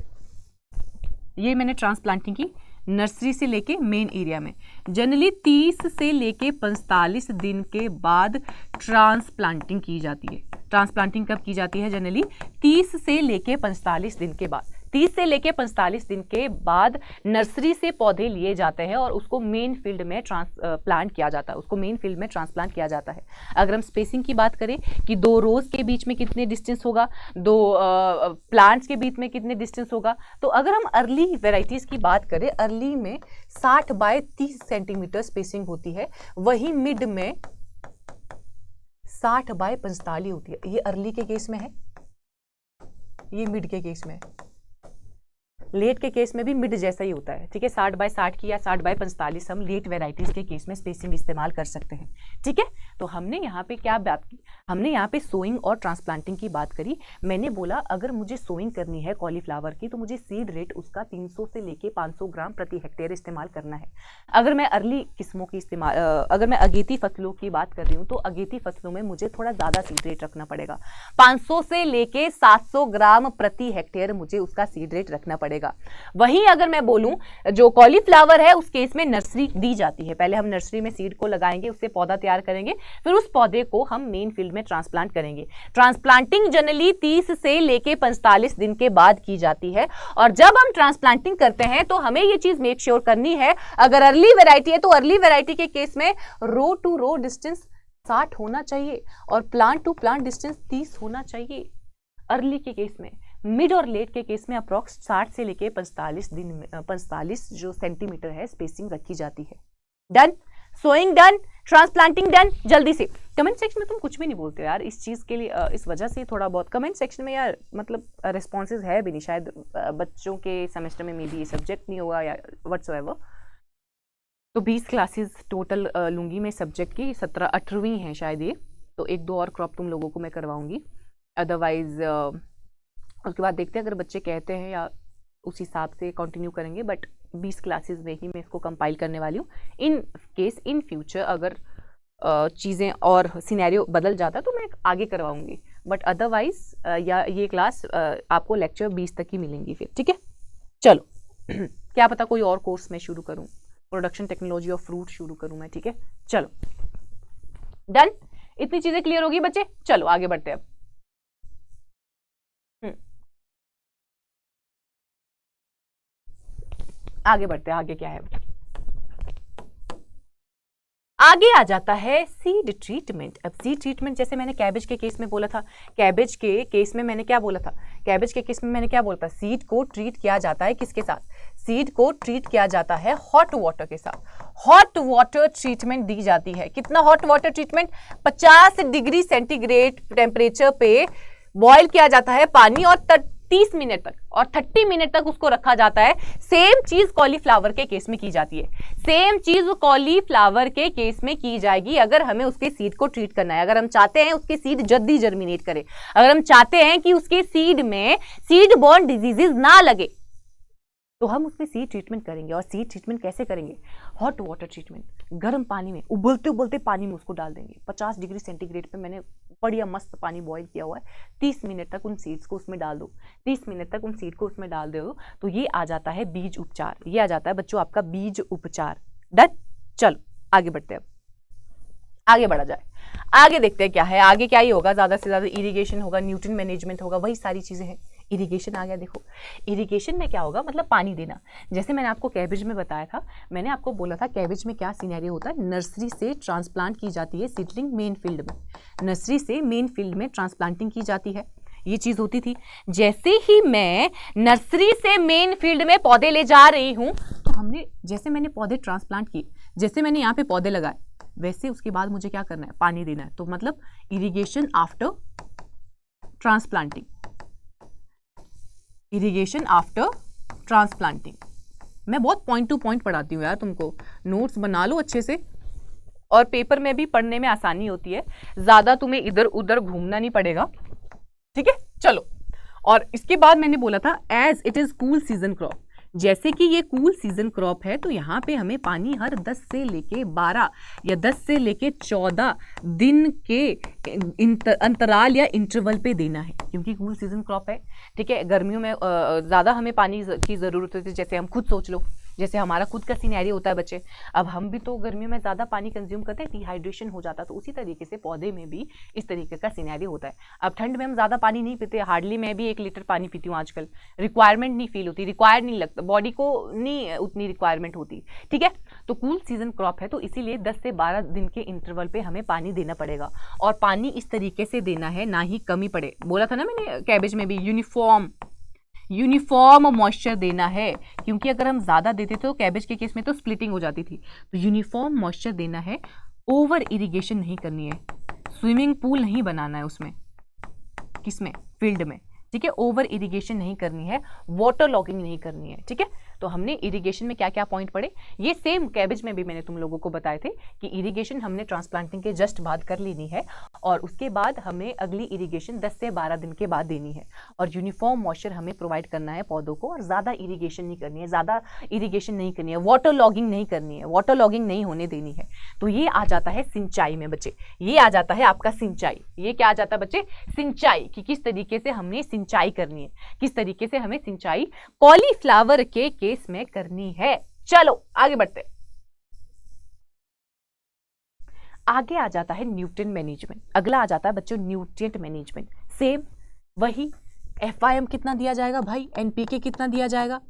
ये मैंने ट्रांसप्लांटिंग की नर्सरी से लेके मेन एरिया में, जनरली 30 से लेके 45 दिन के बाद ट्रांसप्लांटिंग की जाती है। ट्रांसप्लांटिंग कब की जाती है, जनरली 30 से लेके 45 दिन के बाद। 30 से लेके 45 दिन के बाद नर्सरी से पौधे लिए जाते हैं और उसको मेन फील्ड में प्लांट किया जाता है, उसको मेन फील्ड में ट्रांसप्लांट किया जाता है। अगर हम स्पेसिंग की बात करें कि 2 रोज के बीच में कितने डिस्टेंस होगा, 2 प्लांट्स के बीच में कितने डिस्टेंस होगा, तो अगर हम अर्ली वेराइटीज की बात करें, अर्ली में 60 बाय 30 सेंटीमीटर स्पेसिंग होती है, वही मिड में 60 बाय 45 होती है। ये अर्ली के केस में है, ये मिड के केस में है। लेट के केस में भी मिड जैसा ही होता है। ठीक है, 60 बाय 60 की या 60 बाय 45 हम लेट वेराइटीज के केस में स्पेसिंग इस्तेमाल कर सकते हैं। ठीक है, तो हमने यहाँ पे क्या बात की, हमने यहाँ पे सोइंग और ट्रांसप्लांटिंग की बात करी। मैंने बोला अगर मुझे सोइंग करनी है कॉलीफ्लावर की तो मुझे सीड रेट उसका 300 से लेके 500 ग्राम प्रति हेक्टेयर इस्तेमाल करना है। अगर मैं अर्ली किस्मों की इस्तेमाल अगर मैं अगेती फसलों की बात कर रही हूँ तो अगेती फसलों में मुझे थोड़ा ज़्यादा सीड रेट रखना पड़ेगा। 500 से लेके 700 ग्राम प्रति हेक्टेयर मुझे उसका सीड रेट रखना पड़ेगा। वहीं अगर मैं बोलूं जो कॉलीफ्लावर है उस केस में नर्सरी दी जाती है। पहले हम नर्सरी में सीड को लगाएंगे, उससे पौधा तैयार करेंगे, फिर उस पौधे को हम मेन फील्ड में ट्रांसप्लांट करेंगे। ट्रांसप्लांटिंग जनरली 30 से लेके 45 दिन के बाद की जाती है। और जब हम ट्रांसप्लांटिंग करते हैं तो हमें यह चीज मेक श्योर करनी है, अगर अर्ली वेराइटी है तो अर्ली वेराइटी के केस में रो टू रो डिस्टेंस 60 होना चाहिए और प्लांट टू प्लांट डिस्टेंस 30 होना चाहिए अर्ली के केस में। मिड और लेट के केस में अप्रॉक्स 60 से लेके 45 जो सेंटीमीटर है स्पेसिंग रखी जाती है। Done. Sowing done, transplanting done. जल्दी से कमेंट सेक्शन में तुम कुछ भी नहीं बोलते हो यार, इस चीज के लिए इस वजह से थोड़ा बहुत कमेंट सेक्शन में यार मतलब रिस्पॉन्सेज है भी नहीं। शायद बच्चों के सेमेस्टर में मे बी ये सब्जेक्ट नहीं होगा या व्हाट्सएवर। तो 20 क्लासेस टोटल लूंगी मैं सब्जेक्ट की, 17-18वीं है शायद ये, तो 1-2 और क्रॉप तुम लोगों को मैं करवाऊंगी। अदरवाइज उसके बाद देखते हैं अगर बच्चे कहते हैं या उस हिसाब से कंटिन्यू करेंगे, बट 20 क्लासेस में ही मैं इसको कंपाइल करने वाली हूँ। इन केस इन फ्यूचर अगर चीज़ें और सिनेरियो बदल जाता तो मैं आगे करवाऊंगी, बट अदरवाइज या ये क्लास आपको लेक्चर 20 तक ही मिलेंगी फिर, ठीक है। चलो क्या पता कोई और कोर्स मैं शुरू करूँ, प्रोडक्शन टेक्नोलॉजी ऑफ फ्रूट शुरू करूँ मैं, ठीक है। चलो डन, इतनी चीजें क्लियर होगी बच्चे। चलो आगे बढ़ते हैं अब। आगे बढ़ते हैं, आगे क्या है, आगे आ जाता है सीड ट्रीटमेंट। अब सीड ट्रीटमेंट जैसे मैंने कैबेज के केस में बोला था, कैबेज के केस में मैंने क्या बोला था, कैबेज के केस में मैंने क्या बोला था, सीड को ट्रीट किया जाता है किसके साथ, सीड को ट्रीट किया जाता है हॉट वाटर के साथ। हॉट वाटर ट्रीटमेंट दी जाती है। कितना hot water treatment, 50 degree centigrade temperature पे बॉयल किया जाता है पानी और 30 मिनट तक, और 30 मिनट तक उसको रखा जाता है। सेम चीज कॉलीफ्लावर के केस में की जाती है, सेम चीज कॉलीफ्लावर के केस में की जाएगी अगर हमें उसके सीड को ट्रीट करना है, अगर हम चाहते हैं उसके सीड जल्दी जर्मिनेट करे, अगर हम चाहते हैं कि उसके सीड में सीड बॉर्न डिजीजेस ना लगे, तो हम उसमें सीड ट्रीटमेंट करेंगे। और सीड ट्रीटमेंट कैसे करेंगे, हॉट वाटर ट्रीटमेंट, गर्म पानी में, उबलते उबलते पानी में उसको डाल देंगे। 50 डिग्री सेंटीग्रेड पे मैंने बढ़िया मस्त पानी बॉईल किया हुआ है, 30 मिनट तक उन सीड्स को उसमें डाल दो, 30 मिनट तक उन सीड को उसमें डाल दो, तो ये आ जाता है बीज उपचार। ये आ जाता है बच्चों आपका बीज उपचार। डन, चलो आगे बढ़ते हैं, आगे बढ़ा जाए, आगे देखते हैं क्या है। आगे क्या ही होगा, ज्यादा से ज्यादा इरिगेशन होगा, न्यूट्रिएंट मैनेजमेंट होगा, वही सारी चीजें हैं। इरिगेशन आ गया, देखो इरिगेशन में क्या होगा, मतलब पानी देना। जैसे मैंने आपको कैबेज में बताया था, मैंने आपको बोला था कैबेज में क्या सिनेरियो होता है, नर्सरी से ट्रांसप्लांट की जाती है सीडलिंग मेन फील्ड में, नर्सरी से मेन फील्ड में ट्रांसप्लांटिंग की जाती है, ये चीज होती थी। जैसे ही मैं नर्सरी से मेन फील्ड में पौधे ले जा रही हूं, तो हमने जैसे मैंने पौधे ट्रांसप्लांट किए, जैसे मैंने यहाँ पे पौधे लगाए, वैसे उसके बाद मुझे क्या करना है, पानी देना है। तो मतलब irrigation after transplanting, irrigation after transplanting. मैं बहुत पॉइंट टू पॉइंट पढ़ाती हूँ यार तुमको, नोट्स बना लो अच्छे से, और पेपर में भी पढ़ने में आसानी होती है, ज्यादा तुम्हें इधर उधर घूमना नहीं पड़ेगा, ठीक है। चलो, और इसके बाद मैंने बोला था as it is cool season crop, जैसे कि ये कूल सीजन क्रॉप है तो यहाँ पे हमें पानी हर 10 से लेके 12 या 10 से लेके 14 दिन के अंतराल या इंटरवल पे देना है, क्योंकि कूल सीजन क्रॉप है, ठीक है। गर्मियों में ज़्यादा हमें पानी की ज़रूरत होती है। जैसे हम खुद सोच लो, जैसे हमारा खुद का सिनेरियो होता है बच्चे, अब हम भी तो गर्मियों में ज़्यादा पानी कंज्यूम करते हैं, डिहाइड्रेशन हो जाता है, तो उसी तरीके से पौधे में भी इस तरीके का सिनेरियो होता है। अब ठंड में हम ज़्यादा पानी नहीं पीते, हार्डली मैं भी 1 लीटर पानी पीती हूँ आजकल, रिक्वायरमेंट नहीं फील होती, रिक्वायर्ड नहीं लगता, बॉडी को नहीं उतनी रिक्वायरमेंट होती, ठीक है। तो कूल सीजन क्रॉप है, तो इसीलिए 10 से 12 दिन के इंटरवल पे हमें पानी देना पड़ेगा, और पानी इस तरीके से देना है ना ही कमी पड़े। बोला था ना मैंने कैबेज में भी यूनिफॉर्म मॉइस्चर देना है, क्योंकि अगर हम ज़्यादा देते तो कैबेज के केस में तो स्प्लिटिंग हो जाती थी। तो यूनिफॉर्म मॉइस्चर देना है, ओवर इरिगेशन नहीं करनी है, स्विमिंग पूल नहीं बनाना है उसमें, किसमें, फील्ड में, ठीक है। ओवर इरिगेशन नहीं करनी है, वाटर लॉगिंग नहीं करनी है, ठीक है। तो हमने इरिगेशन में क्या क्या पॉइंट पढ़े, ये सेम कैबेज में भी मैंने तुम लोगों को बताए थे कि इरिगेशन हमने ट्रांसप्लांटिंग के जस्ट बाद कर लेनी है, और उसके बाद हमें अगली इरिगेशन 10 से 12 दिन के बाद देनी है, और यूनिफॉर्म मॉइस्चर हमें प्रोवाइड करना है पौधों को, और ज़्यादा इरिगेशन नहीं करनी है, ज़्यादा इरिगेशन नहीं करनी है, वाटर लॉगिंग नहीं करनी है, वाटर लॉगिंग नहीं होने देनी है। तो ये आ जाता है सिंचाई में बच्चे, ये आ जाता है आपका सिंचाई। ये क्या आ जाता है बच्चे, सिंचाई, कि किस तरीके से हमने सिंचाई करनी है, किस तरीके से हमें सिंचाई कॉलीफ्लावर के केस में करनी है। चलो आगे बढ़ते, आगे आ जाता है न्यूट्रिएंट मैनेजमेंट। अगला आ जाता है बच्चों न्यूट्रिएंट मैनेजमेंट। सेम वही, FIM कितना दिया जाएगा भाई, NPK कितना दिया जाएगा,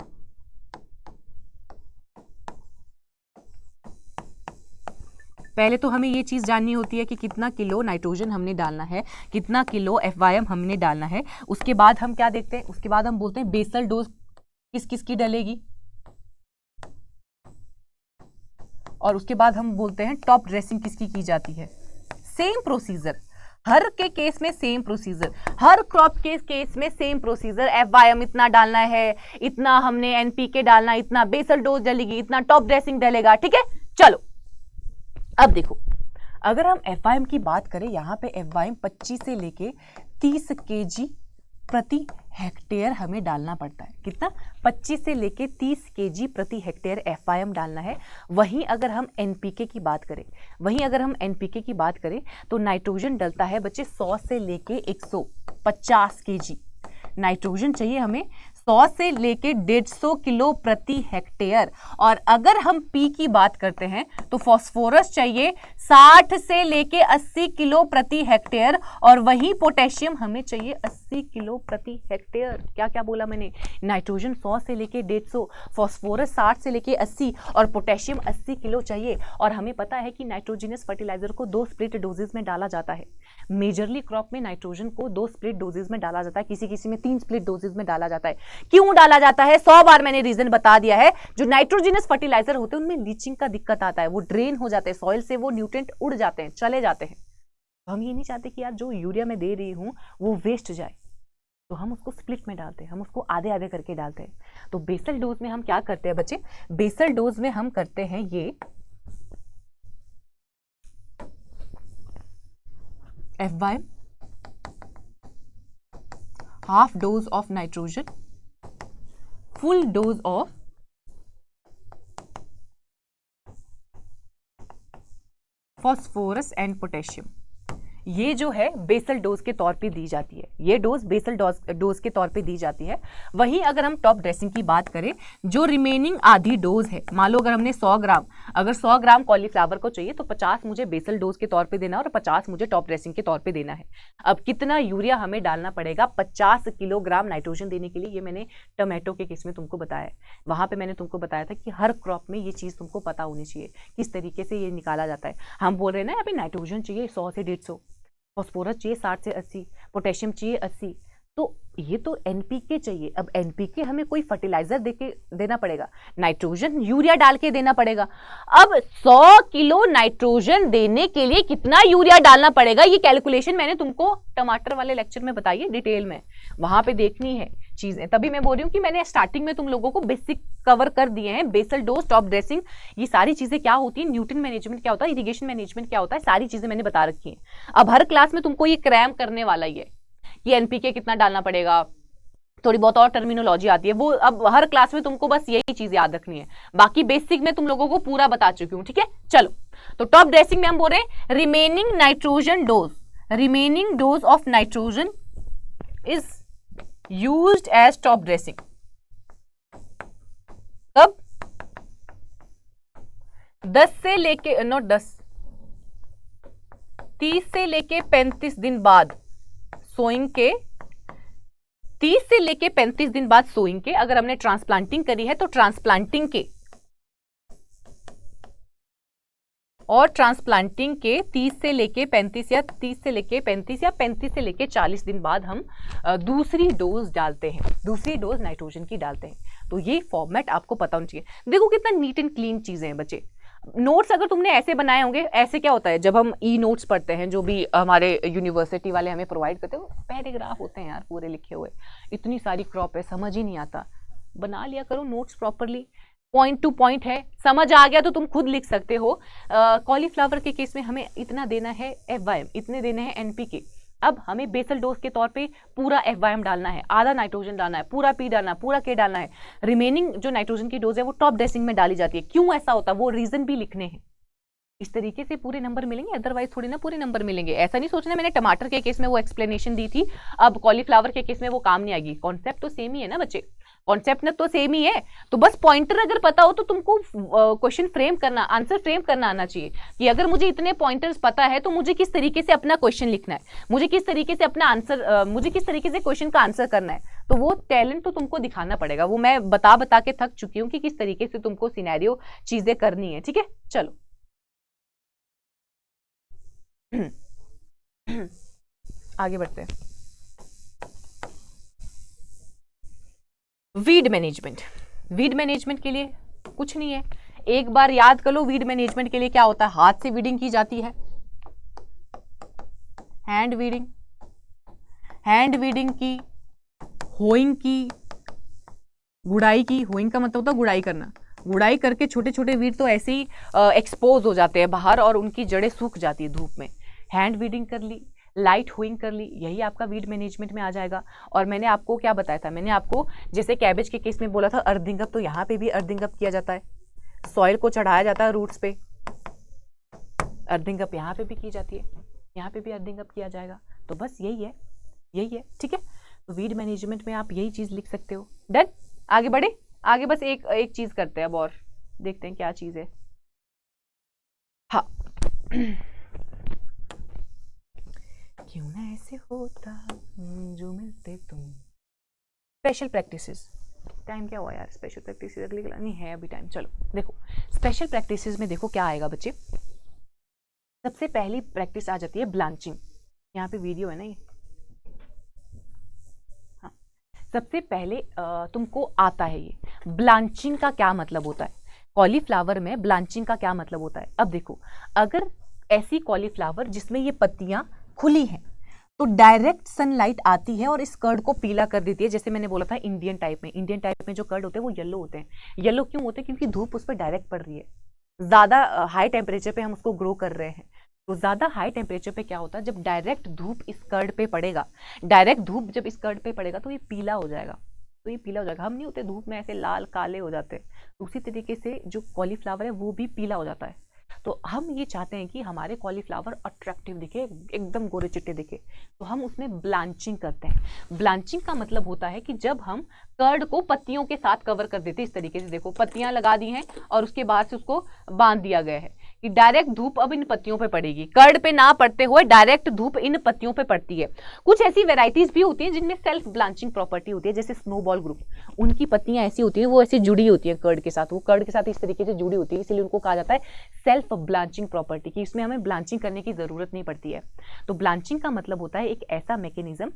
पहले तो हमें ये चीज़ जाननी होती है कि कितना किलो नाइट्रोजन हमने डालना है, कितना किलो FIM हमने डालना है। उसके बाद हम क्या देखते हैं, उसके बाद हम बोलते हैं बेसल डोज किस किस की डलेगी, और उसके बाद हम बोलते हैं टॉप ड्रेसिंग किसकी की जाती है। सेम प्रोसीजर हर के केस में, सेम प्रोसीजर हर क्रॉप के केस में, सेम प्रोसीजर। FIM इतना डालना है, इतना हमने NPK डालना, इतना बेसल डोज डलेगी, इतना टॉप ड्रेसिंग डलेगा, ठीक है। चलो अब देखो, अगर हम FIM की बात करें, यहाँ पे FIM 25 से लेके 30 kg प्रति हेक्टेयर हमें डालना पड़ता है। कितना? 25 से लेके 30 केजी प्रति हेक्टेयर FYM डालना है। वहीं अगर हम NPK की बात करें तो नाइट्रोजन डलता है बच्चे 100 से लेके 150 केजी नाइट्रोजन चाहिए हमें, 100 से लेके 150 किलो प्रति हेक्टेयर। और अगर हम पी की बात करते हैं तो फास्फोरस चाहिए 60 से लेके 80 किलो प्रति हेक्टेयर, और वही पोटेशियम हमें चाहिए 80 किलो प्रति हेक्टेयर। क्या क्या बोला मैंने? नाइट्रोजन 100 से लेके 150, फास्फोरस 60 से लेके 80 और पोटेशियम 80 किलो चाहिए। और हमें पता है कि नाइट्रोजनस फर्टिलाइजर को 2 स्प्लिट डोजेज में डाला जाता है। मेजरली क्रॉप में नाइट्रोजन को 2 स्प्लिट डोजेज में डाला जाता है, किसी किसी में 3 स्प्लिट डोजेज में डाला जाता है। क्यों डाला जाता है? 100 बार मैंने रीजन बता दिया है। जो नाइट्रोजनस फर्टिलाइजर होते हैं उनमें लीचिंग का दिक्कत आता है, वो ड्रेन हो जाते हैं सॉइल से, वो न्यूट्रिएंट उड़ जाते हैं, चले जाते हैं। तो हम ये नहीं चाहते कि यार जो यूरिया मैं दे रही हूं वो वेस्ट जाए, तो हम उसको स्प्लिट में डालते हैं, हम उसको आधे आधे करके डालते हैं। तो बेसल डोज में हम क्या करते हैं बच्चे? बेसल डोज में हम करते हैं ये FYM, half dose of nitrogen, full dose of phosphorus and potassium. ये जो है बेसल डोज के तौर पे दी जाती है, ये डोज बेसल डोज के तौर पे दी जाती है। वहीं अगर हम टॉप ड्रेसिंग की बात करें, जो रिमेनिंग आधी डोज है, मान लो अगर हमने 100 ग्राम कॉलीफ्लावर को चाहिए तो 50 मुझे बेसल डोज के तौर पे देना और 50 मुझे टॉप ड्रेसिंग के तौर पे देना है। अब कितना यूरिया हमें डालना पड़ेगा 50 किलोग्राम नाइट्रोजन देने के लिए? ये मैंने टमाटो के केस में तुमको बताया है। वहां पे मैंने तुमको बताया था कि हर क्रॉप में ये चीज तुमको पता होनी चाहिए किस तरीके से ये निकाला जाता है। हम बोल रहे हैं ना यहाँ पे नाइट्रोजन चाहिए 100 से 150, फास्फोरस चाहिए 60 से 80, पोटेशियम चाहिए 80, तो ये तो NPK चाहिए। अब NPK हमें कोई फर्टिलाइजर देना पड़ेगा, नाइट्रोजन यूरिया डाल के देना पड़ेगा। अब 100 किलो नाइट्रोजन देने के लिए कितना यूरिया डालना पड़ेगा, ये कैलकुलेशन मैंने तुमको टमाटर वाले लेक्चर में बताई है डिटेल में, वहां पे देखनी है चीजें। तभी मैं बोल रही हूँ कि मैंने स्टार्टिंग में तुम लोगों को बेसिक कवर कर दिए हैं, बेसल डोज, टॉप ड्रेसिंग, ये सारी चीजें क्या होती है, न्यूट्रिएंट मैनेजमेंट क्या होता है, इरिगेशन मैनेजमेंट क्या होता है, सारी चीजें मैंने बता रखी हैं। अब हर क्लास में तुमको ये क्रैम करने वाला ही है कि NPK कितना डालना पड़ेगा, थोड़ी बहुत और टर्मिनोलॉजी आती है, वो अब हर क्लास में तुमको बस यही चीज याद रखनी है। बाकी बेसिक में तुम लोगों को पूरा बता चुकी हूँ, ठीक है। चलो, तो टॉप ड्रेसिंग में हम बोल रहे हैं remaining nitrogen dose, remaining dose of nitrogen is used as top dressing. कब? 10 से लेके नॉट 10, 30 से लेके 35 दिन बाद सोइंग के, 30 से लेके 35 दिन बाद सोइंग के, अगर हमने ट्रांसप्लांटिंग करी है तो ट्रांसप्लांटिंग के, और ट्रांसप्लांटिंग के 30 से लेके 35 या 30 से लेके 35 या 35 से लेके 40 दिन बाद हम दूसरी डोज डालते हैं, दूसरी डोज नाइट्रोजन की डालते हैं। तो ये फॉर्मेट आपको पता होना चाहिए। देखो कितना नीट एंड क्लीन चीजें हैं बच्चे। नोट्स अगर तुमने ऐसे बनाए होंगे, ऐसे क्या होता है जब हम नोट्स पढ़ते हैं, जो भी हमारे यूनिवर्सिटी वाले हमें प्रोवाइड करते हैं, पैराग्राफ होते हैं यार पूरे लिखे हुए, इतनी सारी क्रॉप है, समझ ही नहीं आता। बना लिया करो notes properly, point two point है, समझ आ गया तो तुम खुद लिख सकते हो। कॉलीफ्लावर के केस में हमें इतना देना है FYM, इतने देने हैं NPK। अब हमें बेसल डोज के तौर पे पूरा FYM डालना है, आधा नाइट्रोजन डालना है, पूरा P डालना है, पूरा K डालना है। रिमेनिंग जो नाइट्रोजन की डोज है वो टॉप ड्रेसिंग में डाली जाती है। क्यों ऐसा होता है वो रीजन भी लिखने हैं। इस तरीके से पूरे नंबर मिलेंगे, अदरवाइज थोड़ी ना पूरे नंबर मिलेंगे। ऐसा नहीं सोचना मैंने टमाटर के केस में वो एक्सप्लेनेशन दी थी, अब कॉलीफ्लावर के केस में वो काम नहीं आएगी। कॉन्सेप्ट तो सेम ही है ना बच्चे, कॉन्सेप्ट तो सेम ही है। तो बस पॉइंटर अगर पता हो तो तुमको क्वेश्चन फ्रेम करना, आंसर फ्रेम करना आना चाहिए कि अगर मुझे इतने पॉइंटर्स पता है तो मुझे किस तरीके से अपना क्वेश्चन लिखना है, मुझे किस तरीके से अपना आंसर, मुझे किस तरीके से क्वेश्चन का आंसर करना है। तो वो टैलेंट तो तुमको दिखाना पड़ेगा, वो मैं बता बता के थक चुकी हूँ कि किस तरीके से तुमको सिनेरियो चीजें करनी है, ठीक है। चलो आगे बढ़ते हैं। वीड मैनेजमेंट, वीड मैनेजमेंट के लिए कुछ नहीं है, एक बार याद कर लो। वीड मैनेजमेंट के लिए क्या होता है, हाथ से वीडिंग की जाती है, हैंड वीडिंग, हैंड वीडिंग की, होइंग की, गुड़ाई की। होइंग का मतलब होता है गुड़ाई करना, गुड़ाई करके छोटे छोटे वीड तो ऐसे ही एक्सपोज हो जाते हैं बाहर और उनकी जड़ें सूख जाती है धूप में। हैंड वीडिंग कर ली, लाइट हुइंग कर ली, यही आपका वीड मैनेजमेंट में आ जाएगा। और मैंने आपको क्या बताया था, मैंने आपको जैसे कैबेज के केस में बोला था अर्थिंग अप, तो यहाँ पे भी अर्थिंग अप किया जाता है, सॉइल को चढ़ाया जाता है रूट्स पे, अर्थिंग अप यहाँ पे भी की जाती है, यहाँ पे भी अर्थिंग अप किया जाएगा। तो बस यही है, यही है, ठीक है। तो वीड मैनेजमेंट में आप यही चीज लिख सकते हो। डन, आगे बढ़े, आगे बस एक चीज करते हैं अब, और देखते हैं क्या चीज है। हाँ क्यों ना ऐसे होता जो मिलते तुम। स्पेशल प्रैक्टिसेस, टाइम क्या हुआ यार, स्पेशल प्रैक्टिसेस अगली क्लास नहीं है अभी टाइम। चलो देखो स्पेशल प्रैक्टिसेस में देखो क्या आएगा बच्चे। सबसे पहली प्रैक्टिस आ जाती है ब्लांचिंग, यहाँ पे वीडियो है ना ये। हाँ, सबसे पहले तुमको आता है ये ब्लांचिंग का क्या मतलब होता है, कॉलीफ्लावर में ब्लांचिंग का क्या मतलब होता है। अब देखो अगर ऐसी कॉलीफ्लावर जिसमें ये पत्तियां खुली हैं तो डायरेक्ट सनलाइट आती है और इस कर्ड को पीला कर देती है। जैसे मैंने बोला था इंडियन टाइप में जो कर्ड होते हैं वो येलो होते हैं। येलो क्यों होते हैं, क्योंकि धूप उस पर डायरेक्ट पड़ रही है, ज्यादा हाई टेम्परेचर पे हम उसको ग्रो कर रहे हैं। तो ज्यादा हाई टेम्परेचर पे क्या होता है, जब डायरेक्ट धूप इस कर्ड पे पड़ेगा, डायरेक्ट धूप जब इस कर्ड पे पड़ेगा तो ये पीला हो जाएगा, तो ये पीला हो जाएगा। हम नहीं होते धूप में ऐसे लाल काले हो जाते हैं, उसी तरीके से जो कॉलीफ्लावर है वो भी पीला हो जाता है। तो हम ये चाहते हैं कि हमारे कॉलीफ्लावर अट्रैक्टिव दिखे, एकदम गोरे चिट्टे दिखे, तो हम उसमें ब्लांचिंग करते हैं। ब्लांचिंग का मतलब होता है कि जब हम कर्ड को पत्तियों के साथ कवर कर देते हैं, इस तरीके से देखो पत्तियां लगा दी हैं और उसके बाद से उसको बांध दिया गया है कि डायरेक्ट धूप अब इन पत्तियों पे पड़ेगी, कर्ड पे ना पड़ते हुए डायरेक्ट धूप इन पत्तियों पे पड़ती है। कुछ ऐसी वेराइटीज भी होती हैं जिनमें सेल्फ ब्लांचिंग प्रॉपर्टी होती है, जैसे स्नोबॉल ग्रुप, उनकी पत्तियां ऐसी होती हैं, वो ऐसी जुड़ी होती है कर्ड के साथ, वो कर्ड के साथ इस तरीके से जुड़ी होती है, इसलिए उनको कहा जाता है सेल्फ ब्लांचिंग प्रॉपर्टी, की इसमें हमें ब्लांचिंग करने की जरूरत नहीं पड़ती है। तो ब्लांचिंग का मतलब होता है एक ऐसा मैकेनिज्म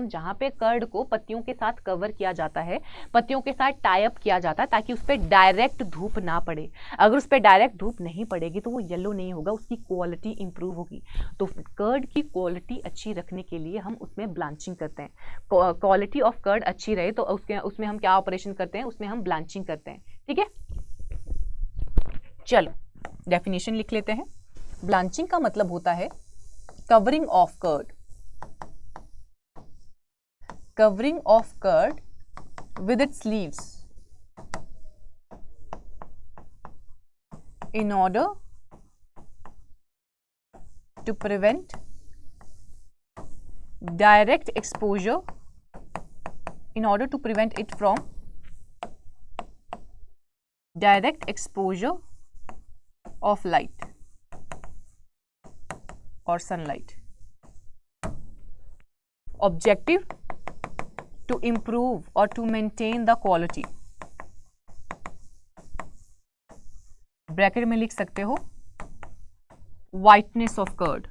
जहां पे कर्ड को पत्तियों के साथ कवर किया जाता है, पत्तियों के साथ टाई अप किया जाता है, ताकि उस पर डायरेक्ट धूप ना पड़े। अगर उस पर डायरेक्ट धूप नहीं पड़ेगी तो वो येलो नहीं होगा, उसकी क्वालिटी इंप्रूव होगी। तो कर्ड की क्वालिटी अच्छी रखने के लिए हम उसमें ब्लांचिंग करते हैं। क्वालिटी ऑफ कर्ड अच्छी रहे तो उसमें हम क्या ऑपरेशन करते हैं, उसमें हम ब्लांचिंग करते हैं, ठीक है। चलो डेफिनेशन लिख लेते हैं। ब्लांचिंग का मतलब होता है covering of curd, covering of curd with its leaves in order to prevent direct exposure, in order to prevent it from direct exposure of light or sunlight. Objective to improve or to maintain the quality, bracket में लिख सकते हो whiteness of curd।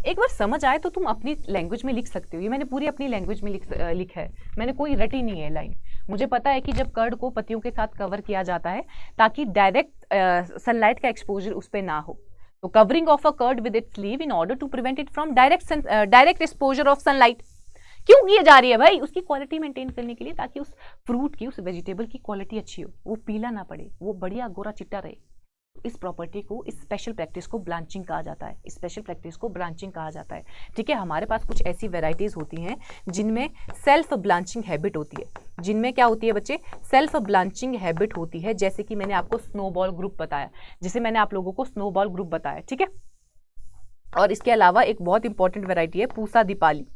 एक बार समझ आए तो तुम अपनी लैंग्वेज में लिख सकते हो, ये मैंने पूरी अपनी लैंग्वेज में लिखा है, मैंने कोई रटी नहीं है लाइन। मुझे पता है कि जब कर्ड को पत्तियों के साथ कवर किया जाता है ताकि डायरेक्ट सनलाइट का एक्सपोजर उस पर ना हो, तो covering of a curd with its leave in order to prevent it from direct exposure of sunlight. क्यों की जा रही है भाई, उसकी क्वालिटी मेंटेन करने के लिए, ताकि उस फ्रूट की, उस वेजिटेबल की क्वालिटी अच्छी हो, वो पीला ना पड़े, वो बढ़िया गोरा चिट्टा रहे। इस प्रॉपर्टी को, इस स्पेशल प्रैक्टिस को ब्लांचिंग कहा जाता है, स्पेशल प्रैक्टिस को ब्लांचिंग कहा जाता है, ठीक है। हमारे पास कुछ ऐसी वेराइटीज होती हैं जिनमें सेल्फ ब्लांचिंग हैबिट होती है, जिनमें क्या होती है बच्चे, सेल्फ ब्लांचिंग हैबिट होती है। जैसे कि मैंने आपको स्नोबॉल ग्रुप बताया, जैसे मैंने आप लोगों को स्नोबॉल ग्रुप बताया, ठीक है। और इसके अलावा एक बहुत इंपॉर्टेंट वेराइटी है पूसा दीपाली।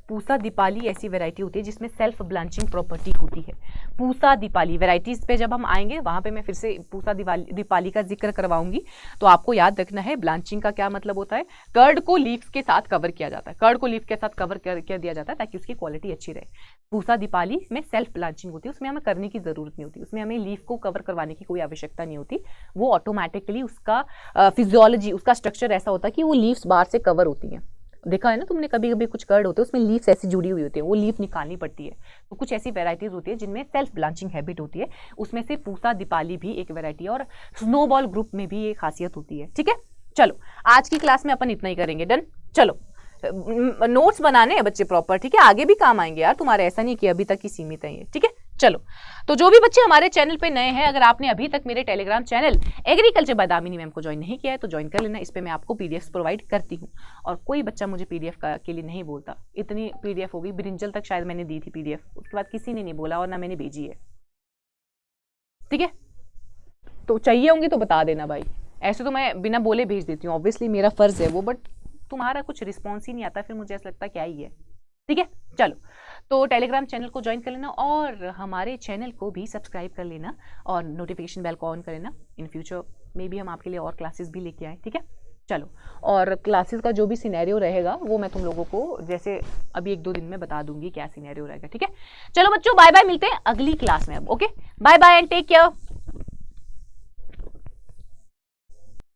पूसा दीपाली ऐसी वैरायटी होती है जिसमें सेल्फ ब्लांचिंग प्रॉपर्टी होती है। पूसा दीपाली वैरायटीज पे जब हम आएंगे वहां पे मैं फिर से पूसा दीपाली का जिक्र करवाऊंगी। तो आपको याद रखना है ब्लांचिंग का क्या मतलब होता है, कर्ड को लीव्स के साथ कवर किया जाता है, कर्ड को लीफ के साथ कवर कर दिया जाता है ताकि उसकी क्वालिटी अच्छी रहे। पूसा दीपाली में सेल्फ ब्लांचिंग होती है, उसमें हमें करने की जरूरत नहीं होती, उसमें हमें लीफ को कवर करवाने की कोई आवश्यकता नहीं होती, वो ऑटोमेटिकली उसका फिजियोलॉजी, उसका स्ट्रक्चर ऐसा होता है कि वो लीव्स बाहर से कवर होती हैं। देखा है ना तुमने, कभी कभी कुछ कर्ड होते हैं उसमें लीव्स ऐसी जुड़ी हुई होती है, वो लीफ निकालनी पड़ती है। तो कुछ ऐसी वैरायटीज होती है जिनमें सेल्फ ब्लांचिंग हैबिट होती है, उसमें से पूसा दीपाली भी एक वैरायटी है और स्नोबॉल ग्रुप में भी ये खासियत होती है, ठीक है। चलो आज की क्लास में अपन इतना ही करेंगे, डन। चलो नोट्स बनाने हैं बच्चे प्रॉपर, ठीक है, आगे भी काम आएंगे यार तुम्हारे, ऐसा नहीं कि अभी तक ही सीमित है ये, ठीक है। चलो, तो जो भी बच्चे हमारे चैनल पे नए हैं, अगर आपने अभी तक मेरे Telegram channel agriculture by Damini ma'am को ज्वाइन नहीं किया है तो ज्वाइन कर लेना। इस पे मैं आपको पीडीएफ प्रोवाइड करती हूँ और कोई बच्चा मुझे पीडीएफ के लिए नहीं बोलता। इतनी पीडीएफ हो गई, ब्रिंजल तक शायद मैंने दी थी पीडीएफ, उसके बाद किसी ने नहीं बोला और ना मैंने भेजी है। ठीक है, तो चाहिए होंगी तो बता देना भाई। ऐसे तो मैं बिना बोले भेज देती हूँ, ऑब्वियसली मेरा फर्ज है वो, बट तुम्हारा कुछ रिस्पॉन्स ही नहीं आता, फिर मुझे ऐसा लगता क्या ही है। ठीक है, चलो, तो टेलीग्राम चैनल को ज्वाइन कर लेना और हमारे चैनल को भी सब्सक्राइब कर लेना और नोटिफिकेशन बेल को ऑन कर लेना। इन फ्यूचर में भी हम आपके लिए और क्लासेस भी लेके आए। ठीक है, चलो, और क्लासेस का जो भी सिनेरियो रहेगा वो मैं तुम लोगों को जैसे अभी 1-2 दिन में बता दूंगी क्या सिनेरियो रहेगा। ठीक है, चलो बच्चों, बाय बाय, मिलते हैं अगली क्लास में अब। Okay, bye bye and take care.